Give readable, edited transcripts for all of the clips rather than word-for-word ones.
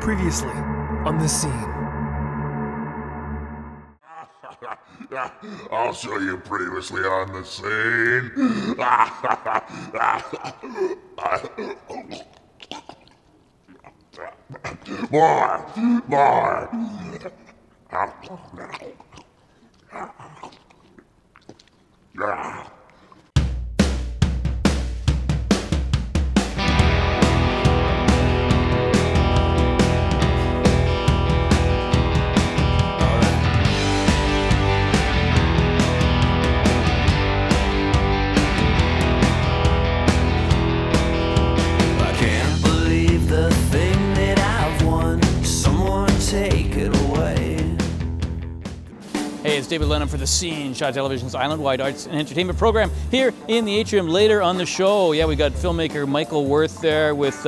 Previously on the scene. I'll show you previously on the scene. More. Hey, it's David Lennon for The Scene, Shot Television's island-wide arts and entertainment program here in the atrium. Later on the show, yeah, we got filmmaker Michael Worth there with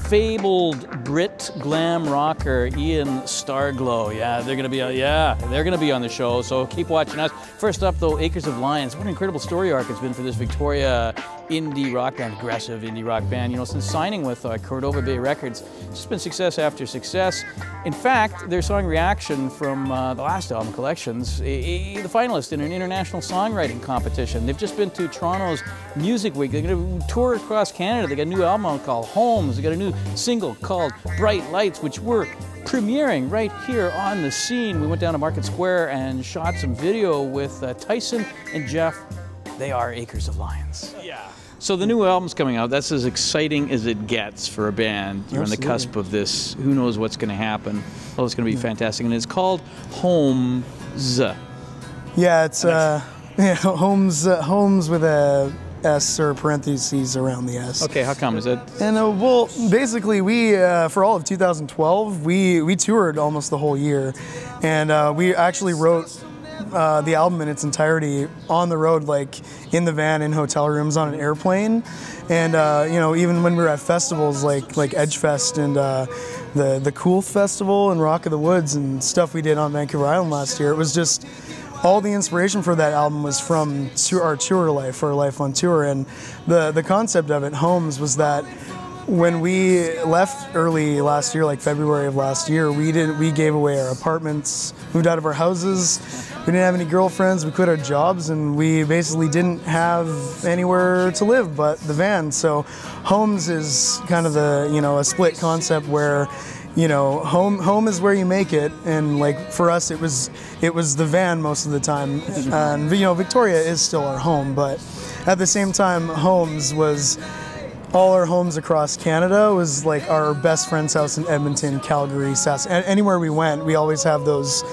fabled Brit glam rocker Ian Starglow. Yeah, they're gonna be on the show. So keep watching us. First up, though, Acres of Lions. What an incredible story arc it's been for this Victoria indie rock band, aggressive indie rock band. You know, since signing with Cordova Bay Records, it's just been success after success. In fact, their song Reaction from the last album, Collections, the finalist in an international songwriting competition. They've just been to Toronto's Music Week. They're going to tour across Canada. They got a new album out called Homes. They got a new single called Bright Lights, which we're premiering right here on The Scene. We went down to Market Square and shot some video with Tyson and Jeff. They are Acres of Lions. Yeah. So the new album's coming out. That's as exciting as it gets for a band. You're on the cusp of this. Who knows what's going to happen? Well, it's going to be fantastic. And it's called Homes. Yeah, it's Homes with a S or parentheses around the S. Okay, how come? Is it? And well, basically, we for all of 2012, we toured almost the whole year, and we actually wrote the album in its entirety on the road, like in the van, in hotel rooms, on an airplane, and you know, even when we were at festivals like Edgefest and the Cool Festival and Rock of the Woods and stuff we did on Vancouver Island last year, it was just all the inspiration for that album was from our tour life, our life on tour, and the concept of it, Homes, was that when we left early last year, like February of last year, we gave away our apartments, moved out of our houses. We didn't have any girlfriends. We quit our jobs, and we basically didn't have anywhere to live but the van. So, Homes is kind of the, you know, a split concept where, you know, home is where you make it, and like for us, it was the van most of the time. And you know, Victoria is still our home, but at the same time, Homes was all our homes across Canada. Was like our best friend's house in Edmonton, Calgary, Sask. Anywhere we went, we always have those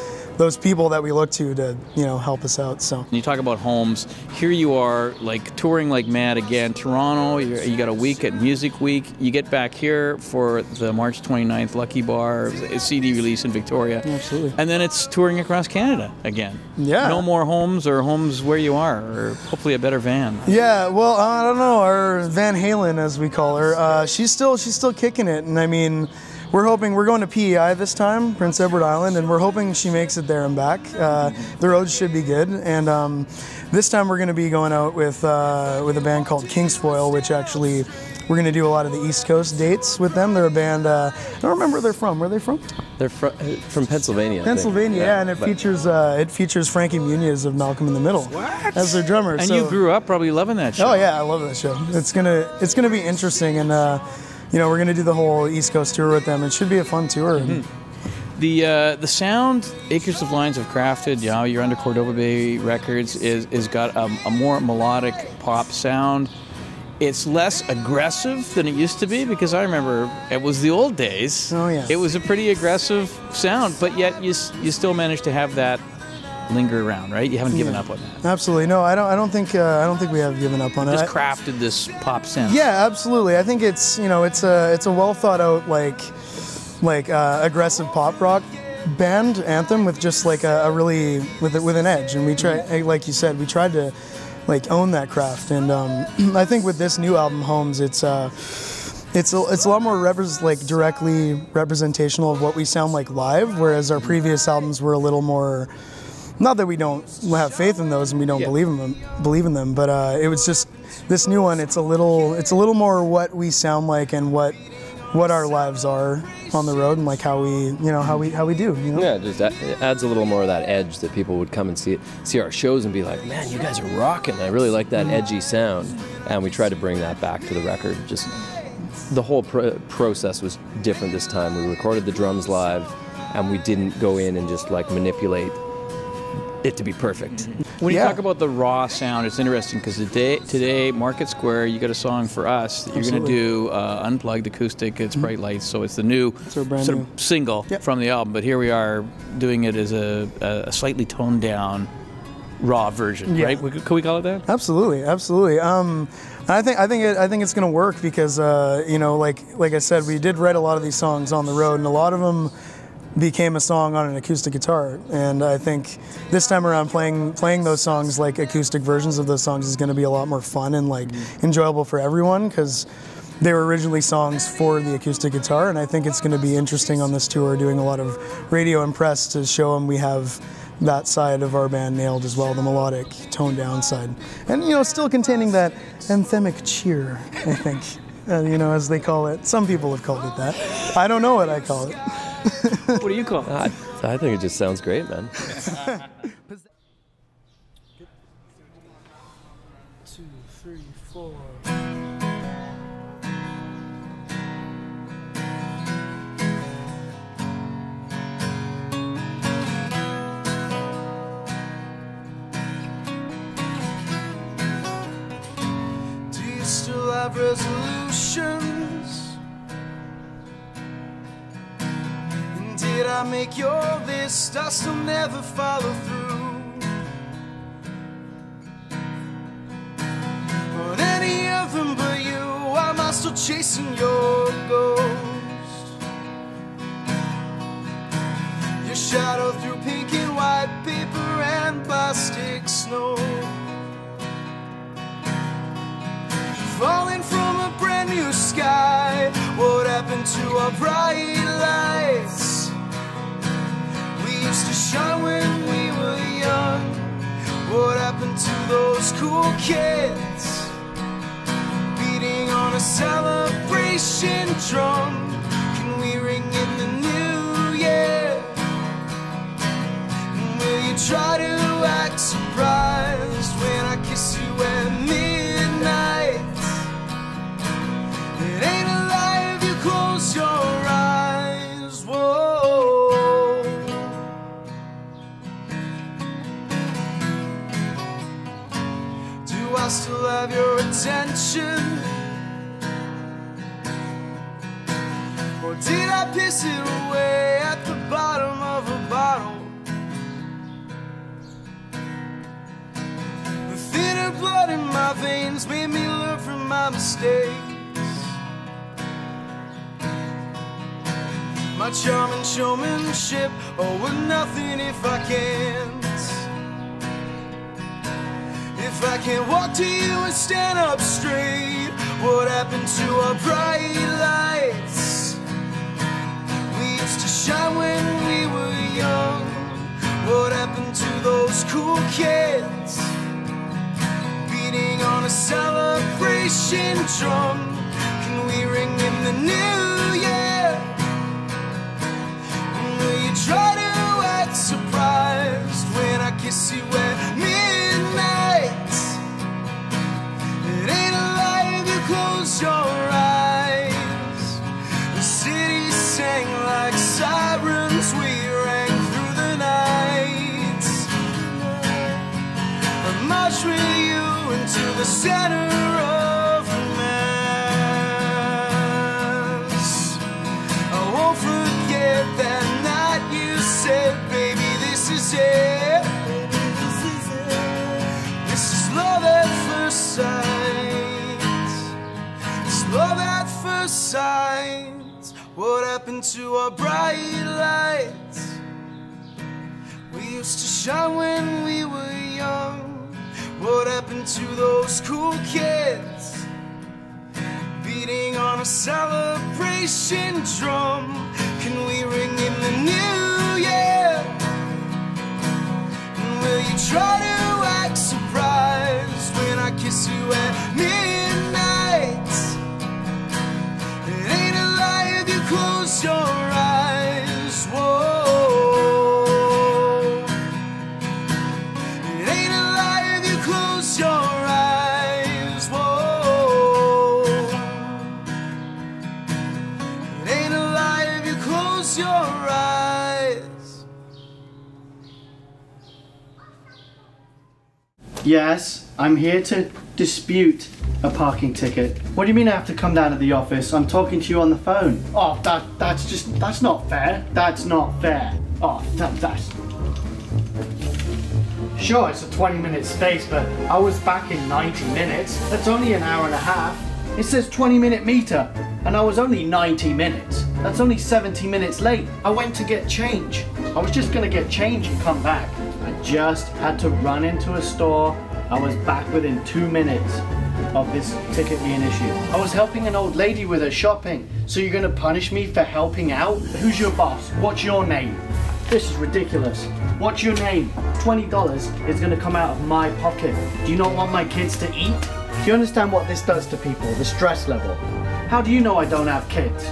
people that we look to, you know, help us out. So you talk about Homes. Here you are, like touring like mad again. Toronto, you got a week at Music Week. You get back here for the March 29th Lucky Bar CD release in Victoria. Absolutely. And then it's touring across Canada again. Yeah. No more Homes, or Homes where you are, or hopefully a better van. Yeah. Well, I don't know. Our Van Halen, as we call her, she's still kicking it, and I mean, we're going to PEI this time, Prince Edward Island, and we're hoping she makes it there and back. The roads should be good, and this time we're going to be going out with a band called Kingsfoil, which actually we're going to do a lot of the East Coast dates with them. They're a band, I don't remember where they're from. Where are they from? They're from Pennsylvania. Pennsylvania, yeah, and it features Frankie Muniz of Malcolm in the Middle as their drummer. And you grew up probably loving that show. Oh yeah, I love that show. It's gonna be interesting, and you know, we're going to do the whole East Coast tour with them. It should be a fun tour. Mm-hmm. The sound Acres of Lions have crafted, you know, you're under Cordova Bay Records, is got a more melodic pop sound. It's less aggressive than it used to be, because I remember it was the old days. Oh yeah. It was a pretty aggressive sound, but yet you still managed to have that linger around, right? You haven't given up on that. Absolutely, no. I don't think we have given up on it. Just crafted this pop sound. Yeah, absolutely. I think it's, you know, it's a well thought out like aggressive pop rock band anthem with just like a really with an edge, and we try, like you said, we tried to like own that craft, and I think with this new album, Homes, it's a lot more directly representational of what we sound like live, whereas our previous albums were a little more. Not that we don't have faith in those and we don't believe in them, but it was just this new one. It's a little more what we sound like and what what our lives are on the road and like how we, you know, how we do. You know? Yeah, it adds a little more of that edge that people would come and see our shows and be like, man, you guys are rocking. I really like that edgy sound, and we tried to bring that back to the record. Just the whole process was different this time. We recorded the drums live, and we didn't go in and just like manipulate it to be perfect. When you talk about the raw sound, it's interesting because today, Market Square, you got a song for us that you're going to do, unplugged acoustic, it's Bright Lights, so it's the new sort of single from the album, but here we are doing it as a slightly toned down raw version, right? Can we call it that? Absolutely, absolutely. I think it's going to work because you know, like I said, we did write a lot of these songs on the road, and a lot of them became a song on an acoustic guitar, and I think this time around playing those songs, like acoustic versions of those songs, is going to be a lot more fun and like enjoyable for everyone because they were originally songs for the acoustic guitar, and I think it's going to be interesting on this tour doing a lot of radio and press to show them we have that side of our band nailed as well, the melodic toned down side, and you know, still containing that anthemic cheer, I think, you know, as they call it. Some people have called it that. I don't know what I call it. What do you call it? I think it just sounds great, man. 2, 3, 4. Do you still have resolutions? Did I make your list? I still never follow through on any of them but you. Am I still chasing your ghost? Your shadow through pink and white paper and plastic snow, falling from a brand new sky. What happened to our bright lights? Used to shine when we were young. What happened to those cool kids beating on a celebration drum? Can we ring in the new year? And will you try to act surprised when I kiss you at midnight? It ain't alive, you close your eyes. Whoa. I still have your attention, or did I piss it away at the bottom of a bottle? The thinner blood in my veins made me learn from my mistakes. My charm and showmanship, oh, we're nothing if I can't. If I can't walk to you and stand up straight, what happened to our bright lights? We used to shine when we were young. What happened to those cool kids beating on a celebration drum? Can we ring in the new year? And will you try to act surprised when I kiss you at midnight? It ain't alive, you close your eyes. The city sang like sirens, we rang through the night. I marched with you into the center of the mass. I won't forget that night you said, baby, this is it. This is love at first sight. Love at first sight. What happened to our bright lights? We used to shine when we were young. What happened to those cool kids beating on a celebration drum? Can we ring in the new year? And will you try to act surprised when I kiss you at midnight? It ain't alive, close your eyes. Whoa. It ain't alive, you close your eyes. Whoa. It ain't alive, you close your eyes. Yes, I'm here to dispute a parking ticket. What do you mean I have to come down to the office? I'm talking to you on the phone. Oh, that's not fair. That's not fair. Oh, that's... Sure, it's a 20-minute space, but I was back in 90 minutes. That's only an hour and a half. It says 20-minute meter, and I was only 90 minutes. That's only 70 minutes late. I went to get change. I was just gonna get change and come back. I just had to run into a store. I was back within 2 minutes of this ticket being issued. I was helping an old lady with her shopping. So you're gonna punish me for helping out? Who's your boss? What's your name? This is ridiculous. What's your name? $20 is gonna come out of my pocket. Do you not want my kids to eat? Do you understand what this does to people, the stress level? How do you know I don't have kids?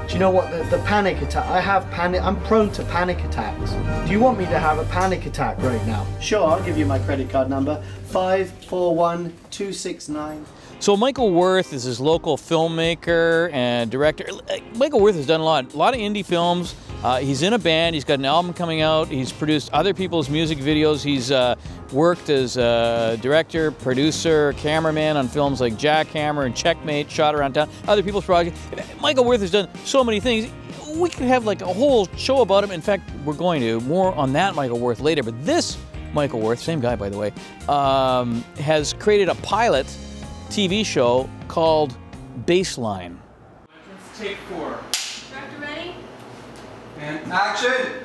Do you know what the panic attack? I'm prone to panic attacks. Do you want me to have a panic attack right now? Sure, I'll give you my credit card number. 541269. So Michael Worth is his local filmmaker and director. Michael Worth has done a lot of indie films. He's in a band. He's got an album coming out. He's produced other people's music videos. He's worked as a director, producer, cameraman on films like Jackhammer and Checkmate, Shot Around Town, other people's projects. Michael Worth has done so many things. We could have like a whole show about him. In fact, we're going to. More on that Michael Worth later. But this Michael Worth, same guy by the way, has created a pilot TV show called Baseline. Let's take 4. Director ready? And action!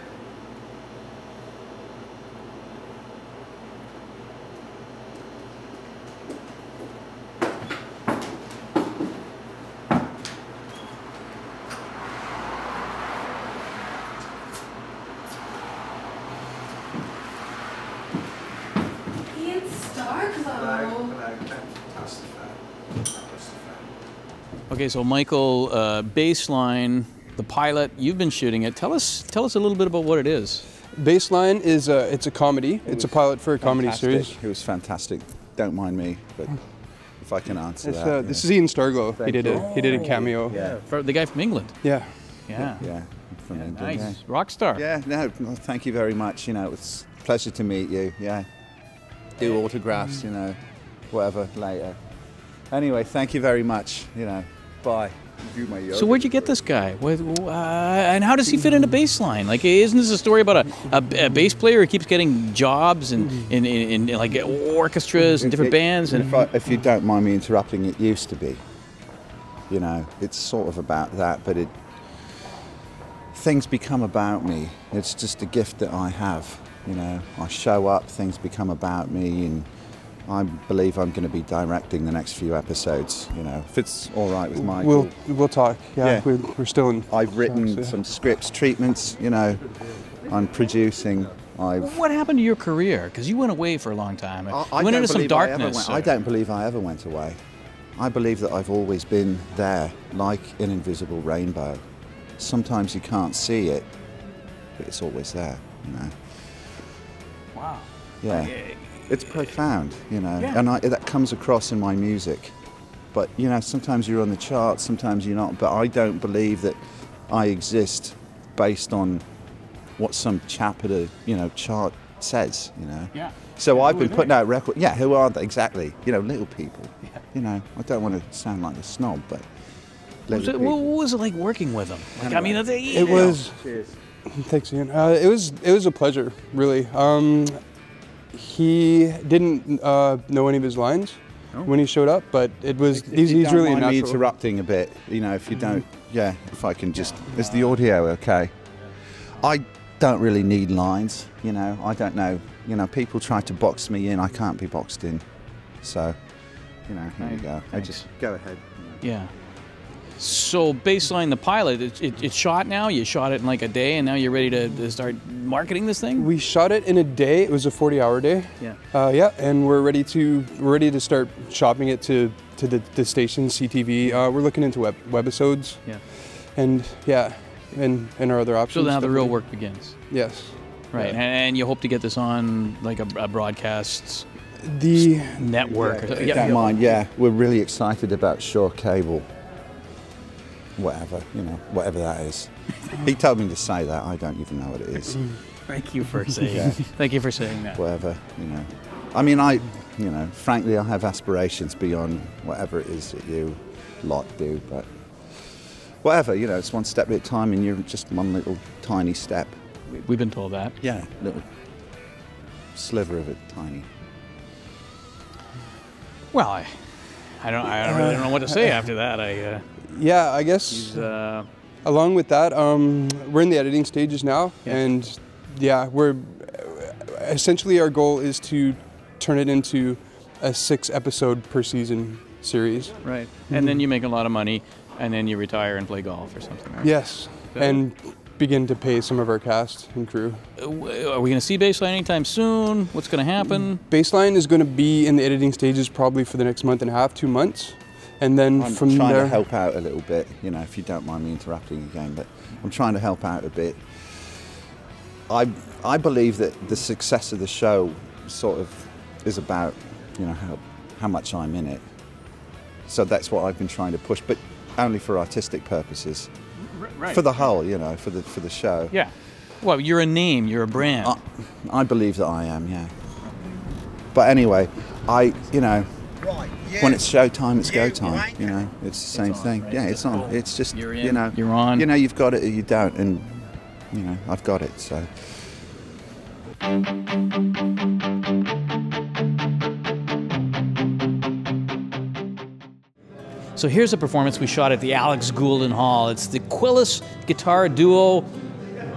Ian Starglow. Okay, so Michael, Baseline, the pilot, you've been shooting it. Tell us a little bit about what it is. Baseline is it's a comedy. It's a pilot for a comedy series. It was fantastic. Don't mind me, but if I can answer that. This is Ian Starglow. He did a cameo. Yeah, for the guy from England. Yeah. Yeah. Yeah. From England, nice. yeah. Rock star. Yeah, no, well, thank you very much. You know, it's a pleasure to meet you. Yeah. Do autographs, you know, whatever later. Anyway, thank you very much. You know, bye. So where'd you get this guy? And how does he fit into Baseline? Like, isn't this a story about a bass player who keeps getting jobs in like orchestras and different bands? And if you don't mind me interrupting, it used to be. You know, it's sort of about that, but things become about me. It's just a gift that I have. You know, I show up, things become about me, and I believe I'm going to be directing the next few episodes. You know, if it's all right with Michael. We'll talk. Yeah. We're still in. I've written some scripts, treatments. You know, I'm producing. What happened to your career? Because you went away for a long time. I went into some darkness. I don't believe I ever went away. I believe that I've always been there, like an invisible rainbow. Sometimes you can't see it, but it's always there. You know. Wow. Yeah. It's profound, you know, and that comes across in my music. But, you know, sometimes you're on the charts, sometimes you're not. But I don't believe that I exist based on what some chap at a, chart says, you know. Yeah. So I've been putting out records. Yeah, who are they? Exactly. You know, little people. Yeah. You know, I don't want to sound like a snob, but what was it like working with them? Like, I mean, it was. Cheers. Thanks, Ian. It was a pleasure, really. He didn't know any of his lines when he showed up, but it was he's really natural. Me interrupting a bit, you know, if you don't, if I can just, is the audio okay? I don't really need lines, you know, I don't know, you know, people try to box me in, I can't be boxed in, so, you know, here you go. I just go ahead. Yeah. So Baseline, the pilot, it's shot now? You shot it in like a day and now you're ready to start marketing this thing? We shot it in a day. It was a 40-hour day. Yeah. And we're ready to start shopping it to the station, CTV. We're looking into webisodes. Yeah. and yeah, and our other options. So now the real work begins. Yes. Right, Yeah. and you hope to get this on like a broadcast The network. If you don't mind, yeah, we're really excited about Shore Cable. Whatever, you know, whatever that is. He told me to say that. I don't even know what it is. Thank you for saying. Yeah. Thank you for saying that. Whatever, you know. I mean, you know, frankly, I have aspirations beyond whatever it is that you lot do, but whatever, you know, it's one step at a time, and you're just one little tiny step. We've been told that. Yeah, little sliver of it, tiny. Well, I really don't know what to say after that. Yeah, I guess along with that, we're in the editing stages now, and yeah, we're essentially our goal is to turn it into a 6-episode per season series. Right, and then you make a lot of money, and then you retire and play golf or something, right? Yes, and begin to pay some of our cast and crew. Are we going to see Baseline anytime soon? What's going to happen? Baseline is going to be in the editing stages probably for the next month and a half, 2 months. And then I'm from trying there, to help out a little bit, you know, if you don't mind me interrupting again, but I'm trying to help out a bit. I believe that the success of the show sort of is about, you know, how much I'm in it. So that's what I've been trying to push, but only for artistic purposes. Right. For the whole, you know, for the show. Yeah. Well, you're a name, you're a brand. I believe that I am, yeah. But anyway, you know, when it's show time, it's go time. You know, it's the same thing. Right? Yeah, it's on. It's just, you're you know, you're on. You know, you've got it or you don't, and you know, I've got it. So. So here's a performance we shot at the Alex Goulden Hall. It's the Quelus Guitar Duo,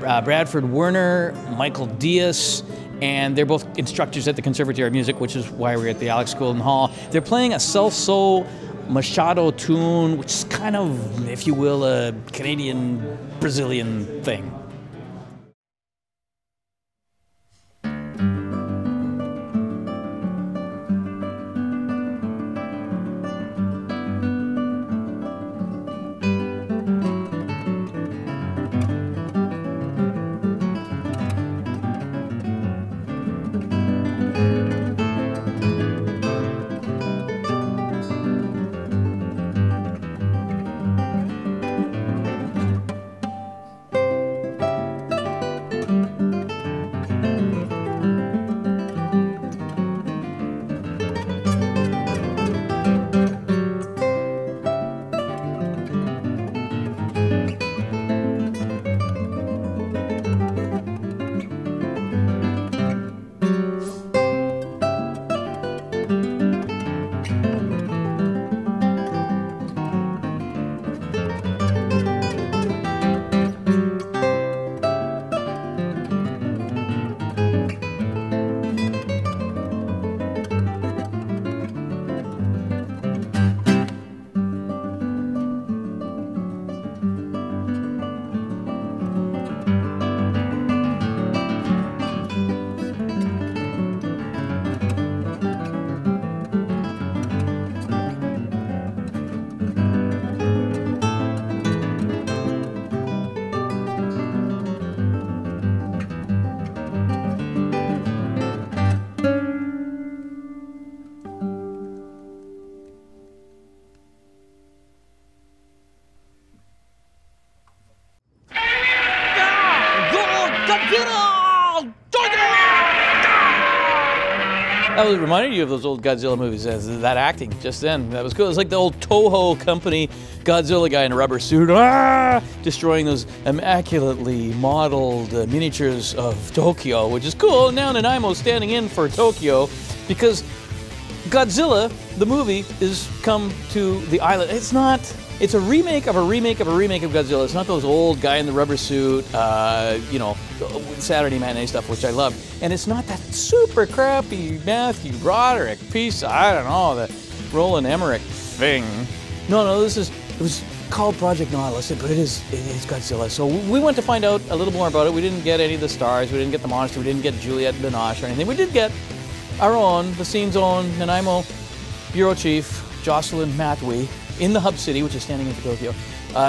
Bradford Werner, Michael Diaz, and they're both instructors at the Conservatory of Music, which is why we're at the Alex Goulden Hall. They're playing a Celso Machado tune, which is kind of, if you will, a Canadian-Brazilian thing. That was reminding you of those old Godzilla movies. That acting just then, that was cool. It was like the old Toho company Godzilla guy in a rubber suit, destroying those immaculately modeled miniatures of Tokyo, which is cool. And now Nanaimo standing in for Tokyo because Godzilla, the movie, is come to the island. It's a remake of a remake of a remake of Godzilla. It's not those old guy in the rubber suit, you know, Saturday matinee stuff, which I love. And it's not that super crappy Matthew Broderick piece, I don't know, the Roland Emmerich thing. No, it was called Project Nautilus, but it is Godzilla. So we went to find out a little more about it. We didn't get any of the stars, we didn't get the monster, we didn't get Juliette Binoche or anything. We did get our own, the scene's own, Nanaimo Bureau Chief, Jocelyn Matwee, in the hub city, which is standing in for Tokyo,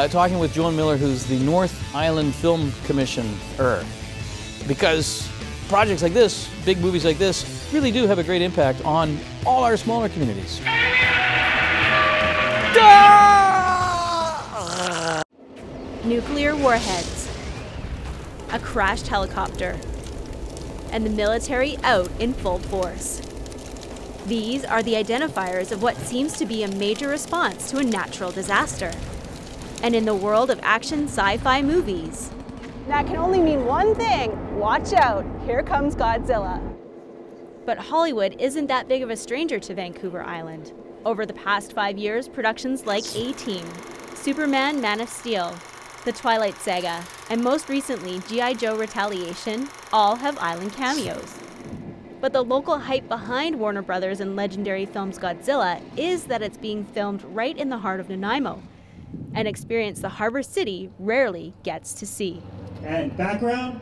talking with Joan Miller, who's the North Island Film Commissioner. Because projects like this, big movies like this, really do have a great impact on all our smaller communities. Nuclear warheads, a crashed helicopter, and the military out in full force. These are the identifiers of what seems to be a major response to a natural disaster. And in the world of action sci-fi movies, that can only mean one thing: watch out, here comes Godzilla. But Hollywood isn't that big of a stranger to Vancouver Island. Over the past 5 years, productions like A-Team, Superman, Man of Steel, The Twilight Saga, and most recently G.I. Joe Retaliation all have island cameos. But the local hype behind Warner Brothers and Legendary Films' Godzilla is that it's being filmed right in the heart of Nanaimo, an experience the harbor city rarely gets to see. And background,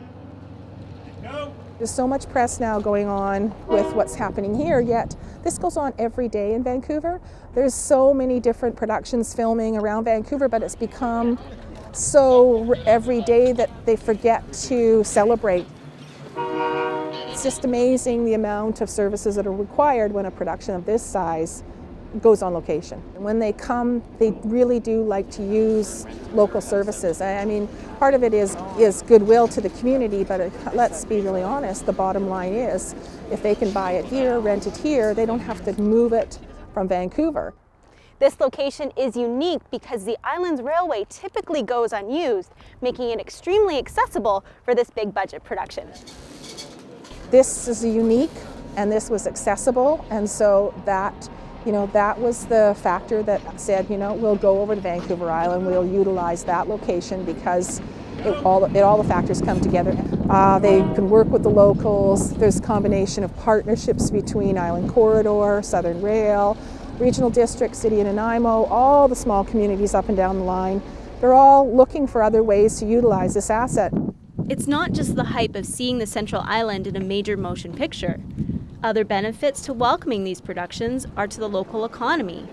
go. There's so much press now going on with what's happening here, yet this goes on every day in Vancouver. There's so many different productions filming around Vancouver, but it's become so every day that they forget to celebrate. It's just amazing the amount of services that are required when a production of this size goes on location. And when they come, they really do like to use local services. I mean, part of it is goodwill to the community, but let's be really honest, the bottom line is if they can buy it here, rent it here, they don't have to move it from Vancouver. This location is unique because the island's railway typically goes unused, making it extremely accessible for this big budget production. This is unique and this was accessible, and so that, that was the factor that said, we'll go over to Vancouver Island, we'll utilize that location because all the factors come together. They can work with the locals. There's a combination of partnerships between Island Corridor, Southern Rail, Regional District, City of Nanaimo, all the small communities up and down the line. They're all looking for other ways to utilize this asset. It's not just the hype of seeing the Central Island in a major motion picture. Other benefits to welcoming these productions are to the local economy.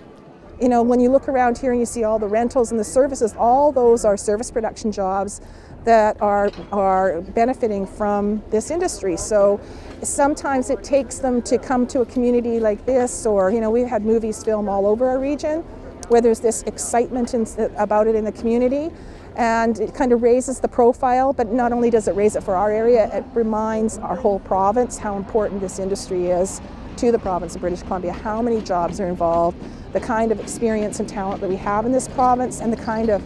When you look around here and you see all the rentals and the services, all those are service production jobs that are benefiting from this industry. So sometimes it takes them to come to a community like this, or we've had movies film all over our region where there's this excitement about it in the community, and it kind of raises the profile. But not only does it raise it for our area, it reminds our whole province how important this industry is to the province of British Columbia, how many jobs are involved, the kind of experience and talent that we have in this province, and the kind of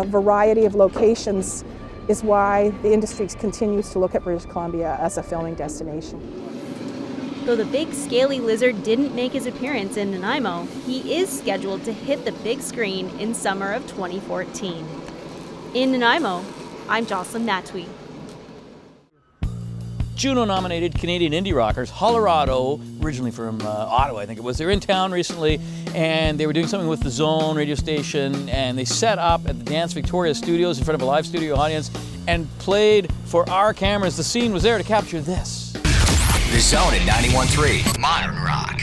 variety of locations is why the industry continues to look at British Columbia as a filming destination. Though the big scaly lizard didn't make his appearance in Nanaimo, he is scheduled to hit the big screen in summer of 2014. In Nanaimo, I'm Jocelyn Natwi. Juno-nominated Canadian indie rockers, Hollerado, originally from Ottawa, I think it was. They were in town recently, and they were doing something with the Zone radio station, and they set up at the Dance Victoria Studios in front of a live studio audience and played for our cameras. The scene was there to capture this. The Zone at 91.3, Modern Rock.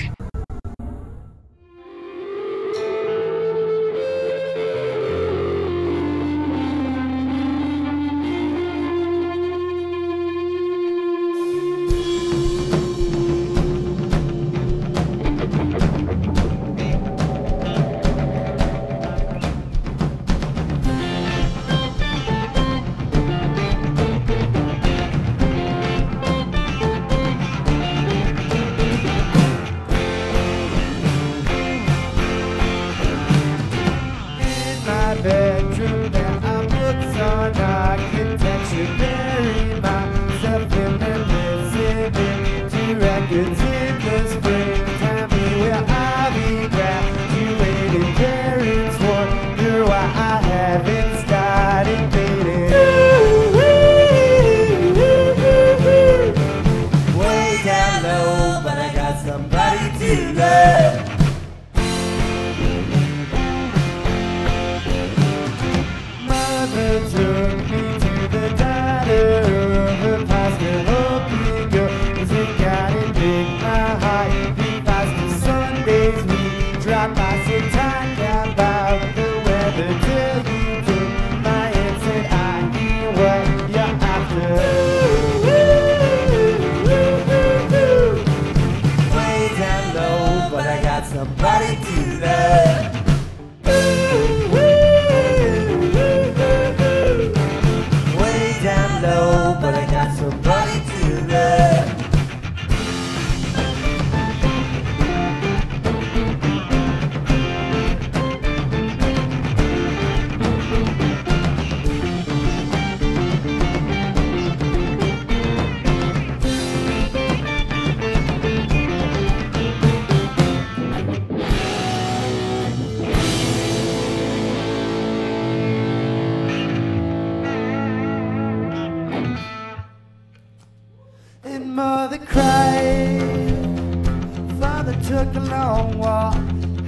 took a long walk.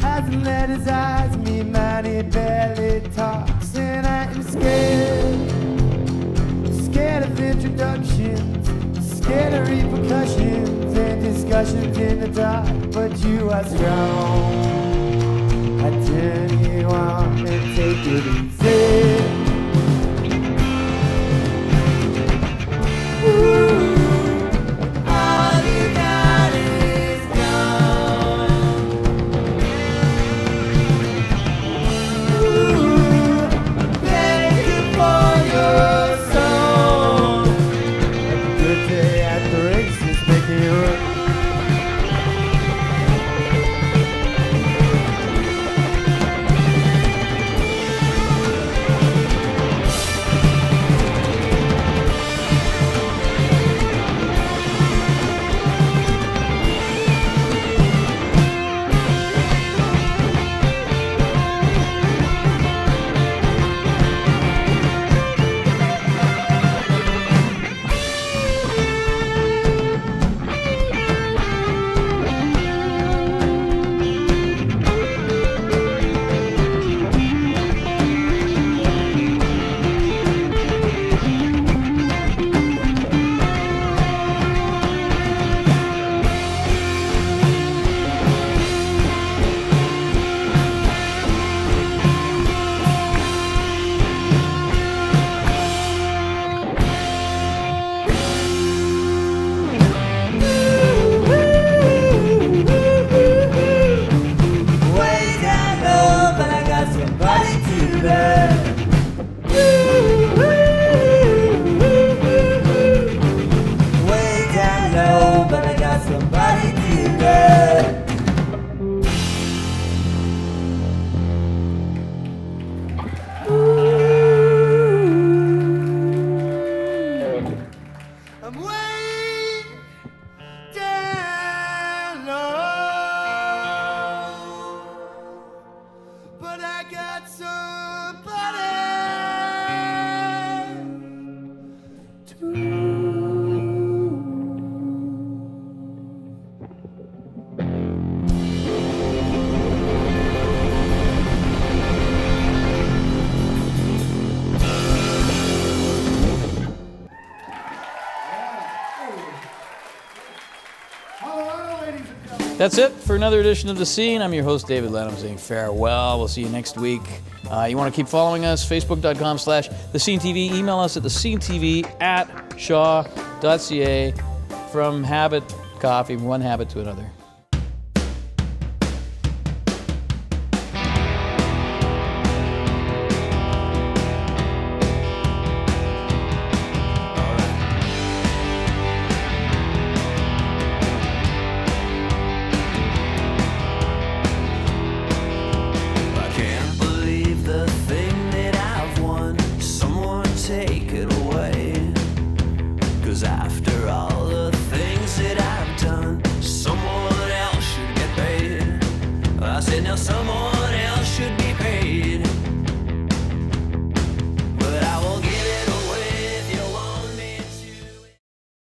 Hasn't let his eyes meet mine, he barely talks. And I am scared, scared of introductions, scared of repercussions and discussions in the dark. But you are strong, I turn you on and take it easy. Ooh. That's it for another edition of The Scene. I'm your host, David Lenham, saying farewell. We'll see you next week. You want to keep following us, facebook.com/TheSceneTV. Email us at thescenetv@shaw.ca. From habit, coffee, one habit to another. Now someone else should be